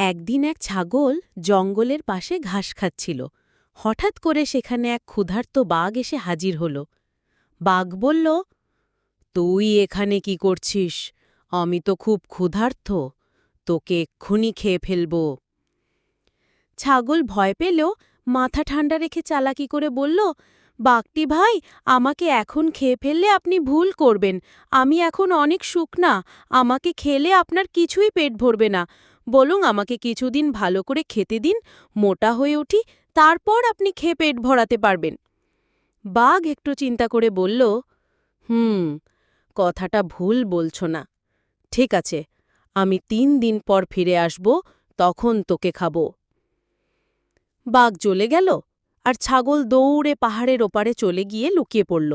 একদিন এক ছাগল জঙ্গলের পাশে ঘাস খাচ্ছিল। হঠাৎ করে সেখানে এক ক্ষুধার্ত বাঘ এসে হাজির হল। বাঘ বলল, তুই এখানে কি করছিস? আমি তো খুব ক্ষুধার্ত, তোকে এক্ষুনি খেয়ে ফেলব। ছাগল ভয় পেলেও মাথা ঠান্ডা রেখে চালাকি করে বলল, বাঘটি ভাই, আমাকে এখন খেয়ে ফেললে আপনি ভুল করবেন। আমি এখন অনেক শুকনা, আমাকে খেলে আপনার কিছুই পেট ভরবে না। বলুন, আমাকে কিছুদিন ভালো করে খেতে দিন, মোটা হয়ে উঠি, তারপর আপনি খেয়ে পেট ভরাতে পারবেন। বাঘ একটু চিন্তা করে বলল, কথাটা ভুল বলছো না। ঠিক আছে, আমি 3 দিন পর ফিরে আসব, তখন তোকে খাবো। বাঘ চলে গেল, আর ছাগল দৌড়ে পাহাড়ের ওপারে চলে গিয়ে লুকিয়ে পড়ল।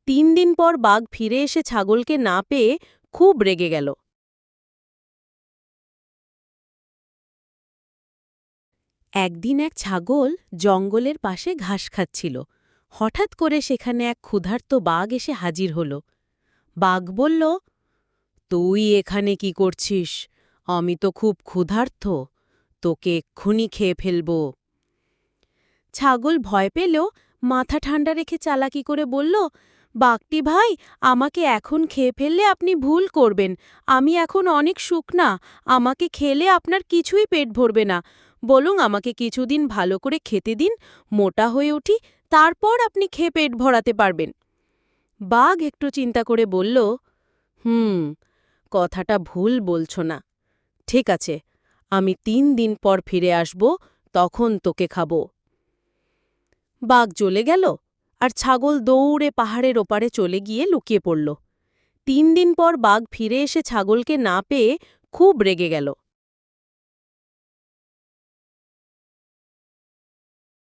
3 দিন পর বাঘ ফিরে এসে ছাগলকে না পেয়ে খুব রেগে গেল। একদিন এক ছাগল জঙ্গলের পাশে ঘাস খাচ্ছিল। হঠাৎ করে সেখানে এক ক্ষুধার্ত বাঘ এসে হাজির হল। বাঘ বলল, তুই এখানে কি করছিস? আমি তো খুব ক্ষুধার্ত, তোকে এক্ষুনি খেয়ে ফেলব। ছাগল ভয় পেলেও মাথা ঠান্ডা রেখে চালাকি করে বলল, বাঘটি ভাই, আমাকে এখন খেয়ে ফেললে আপনি ভুল করবেন। আমি এখন অনেক শুকনা, আমাকে খেলে আপনার কিছুই পেট ভরবে না। বলুন, আমাকে কিছুদিন ভালো করে খেতে দিন, মোটা হয়ে উঠি, তারপর আপনি খেয়ে পেট ভরাতে পারবেন। বাঘ একটু চিন্তা করে বলল, কথাটা ভুল বলছো না। ঠিক আছে, আমি 3 দিন পর ফিরে আসব, তখন তোকে খাবো। বাঘ চলে গেল, আর ছাগল দৌড়ে পাহাড়ের ওপারে চলে গিয়ে লুকিয়ে পড়ল। 3 দিন পর বাঘ ফিরে এসে ছাগলকে না পেয়ে খুব রেগে গেল।